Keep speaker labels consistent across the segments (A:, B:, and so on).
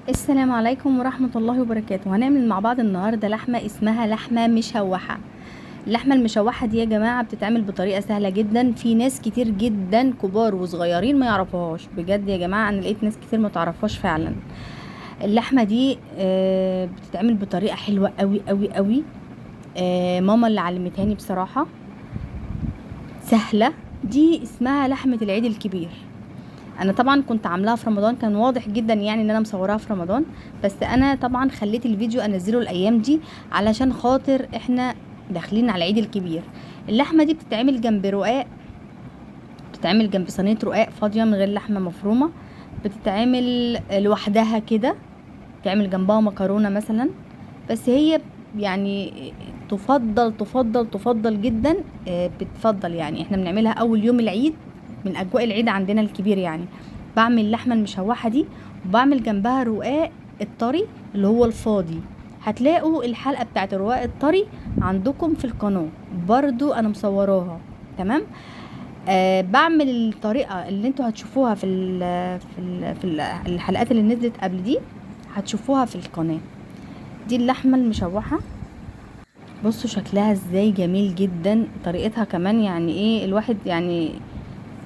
A: السلام عليكم ورحمة الله وبركاته. هنعمل مع بعض النهاردة لحمة اسمها لحمة مشوحة. اللحمة المشوحة دي يا جماعة بتتعمل بطريقة سهلة جدا، في ناس كتير جدا كبار وصغيرين ما يعرفوهاش. بجد يا جماعة انا لقيت ناس كتير ما تعرفهاش فعلا. اللحمة دي بتتعمل بطريقة حلوة قوي قوي قوي. ماما اللي علمتهاني بصراحة، سهلة. دي اسمها لحمة العيد الكبير. انا طبعا كنت عاملاها في رمضان، كان واضح جدا يعني ان انا مصوراها في رمضان، بس انا طبعا خليت الفيديو انزله الايام دي علشان خاطر احنا داخلين على العيد الكبير. اللحمه دي بتتعمل جنب رقاق، بتتعمل جنب صينيه رقاق فاضيه من غير لحمه مفرومه، بتتعمل لوحدها كده، بتعمل جنبها مكرونه مثلا. بس هي يعني تفضل جدا. بتفضل يعني احنا بنعملها اول يوم العيد، من اجواء العيد عندنا الكبير يعني. بعمل اللحمه المشوحه دي وبعمل جنبها رقاق الطري اللي هو الفاضي. هتلاقوا الحلقه بتاعت الرقاق الطري عندكم في القناه برضو، انا مصوراها. تمام. بعمل الطريقه اللي انتوا هتشوفوها في الحلقات اللي نزلت قبل دي، هتشوفوها في القناه. دي اللحمه المشوحه، بصوا شكلها ازاي جميل جدا. طريقتها كمان يعني ايه، الواحد يعني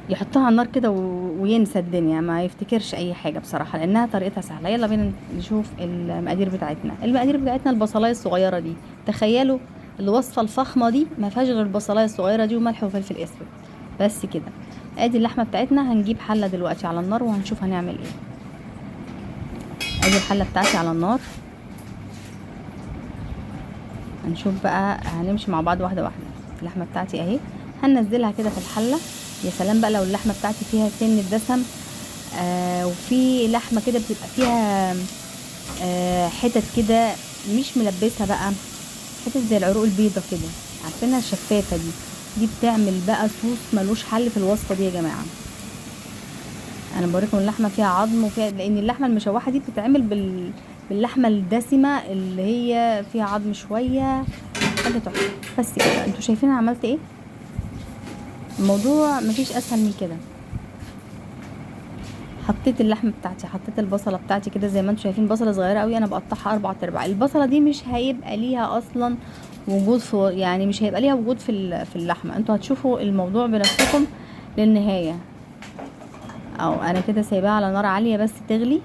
A: يحطها على النار كده وينسى الدنيا، ما يفتكرش اي حاجه بصراحه، لانها طريقتها سهله. يلا بينا نشوف المقادير بتاعتنا. المقادير بتاعتنا البصلايه الصغيره دي، تخيلوا الوصفه الفخمه دي ما فيهاش غير البصلايه الصغيره دي وملح وفلفل اسود بس كده. ادي اللحمه بتاعتنا. هنجيب حله دلوقتي على النار وهنشوف هنعمل ايه. ادي الحله بتاعتي على النار، هنشوف بقى، هنمشي مع بعض واحده واحده. اللحمه بتاعتي اهي، هننزلها كده في الحله. يا سلام بقى لو اللحمه بتاعتي فيها سن الدسم، وفي لحمه كده بتبقى فيها حتت كده مش ملبسها بقى، حتت زي العروق البيضه كده، عارفينها الشفافه دي بتعمل بقى صوص ملوش حل في الوصفه دي يا جماعه. انا بوريكم اللحمه فيها عظم وفيها، لان اللحمه المشوحه دي بتتعمل باللحمه الدسمه اللي هي فيها عظم شويه، حاجه تحفه. بس كده، انتوا شايفين انا عملت ايه؟ الموضوع مفيش اسهل من كده. حطيت اللحمه بتاعتي، حطيت البصله بتاعتي كده زي ما انتوا شايفين، بصله صغيره قوي، انا بقطعها 4/4. البصله دي مش هيبقى ليها اصلا وجود في، يعني مش هيبقى ليها وجود في اللحمه، انتوا هتشوفوا الموضوع بنفسكم للنهايه. او انا كده سايباها على نار عاليه بس تغلي،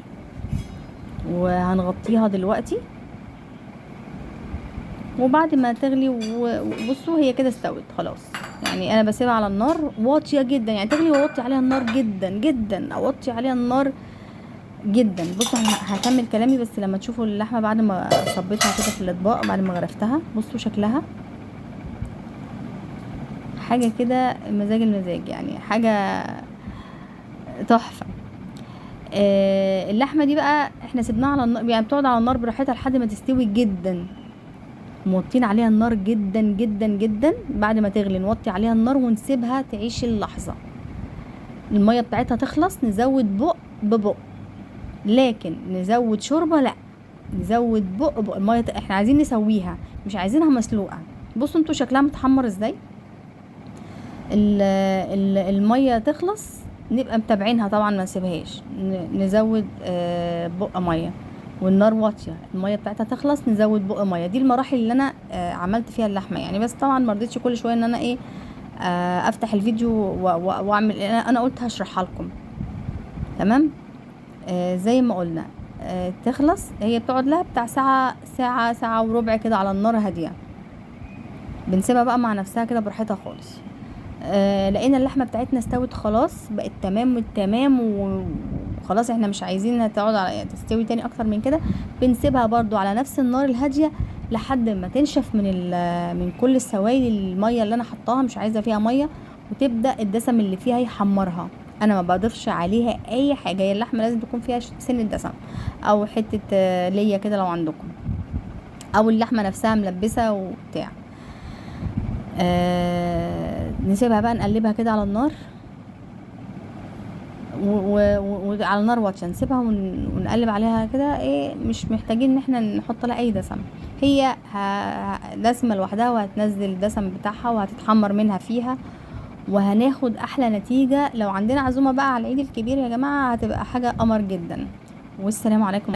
A: وهنغطيها دلوقتي. وبعد ما تغلي وبصوا هي كده استوت خلاص. يعني انا بسيبها على النار واطيه جدا، يعني تغلي واوطي عليها النار جدا جدا، اوطي عليها النار جدا. بصوا انا هكمل كلامي بس لما تشوفوا اللحمه بعد ما صبيتها كده في الاطباق، بعد ما غرفتها. بصوا شكلها حاجه كده مزاج المزاج، يعني حاجه تحفه. اللحمه دي بقى احنا سيبناها على النار، يعني بتقعد على النار براحتها لحد ما تستوي جدا. موطين عليها النار جدا جدا جدا. بعد ما تغلي نوطي عليها النار ونسيبها تعيش اللحظه. الميه بتاعتها تخلص نزود بق ببق، لكن نزود شوربه لا، نزود بق بق الميه. احنا عايزين نسويها، مش عايزينها مسلوقه. بصوا انتوا شكلها متحمر ازاي. الميه تخلص نبقى متابعينها طبعا، ما نسيبهاش، نزود بق ميه والنار واطيه. الميه بتاعتها تخلص نزود بق ميه. دي المراحل اللي انا عملت فيها اللحمه يعني. بس طبعا ما رضيتش كل شويه ان انا ايه افتح الفيديو واعمل، انا قلت هشرحها لكم. تمام. زي ما قلنا تخلص، هي بتقعد لها بتاع ساعة وربع كده على النار هادية. بنسيبها بقى مع نفسها كده براحتها خالص. لقينا اللحمة بتاعتنا استوت خلاص، بقت تمام التمام وخلاص. احنا مش عايزينها تقعد على يعني تستوي تاني اكتر من كده. بنسيبها برضو على نفس النار الهادية لحد ما تنشف من كل السوائل، المية اللي انا حطاها مش عايزة فيها مية، وتبدأ الدسم اللي فيها يحمرها. انا ما بضيفش عليها اي حاجة، هي اللحمة لازم تكون فيها سن الدسم او حتة ليا كده لو عندكم، او اللحمة نفسها ملبسة وبتاع. نسيبها بقى نقلبها كده على النار وعلى النار واطيه، نسيبها ونقلب عليها كده. ايه، مش محتاجين ان احنا نحط لها اي دسم. هي دسمه لوحدها وهتنزل الدسم بتاعها وهتتحمر منها فيها، وهناخد احلى نتيجه. لو عندنا عزومه بقى على العيد الكبير يا جماعه هتبقى حاجه قمر جدا. والسلام عليكم.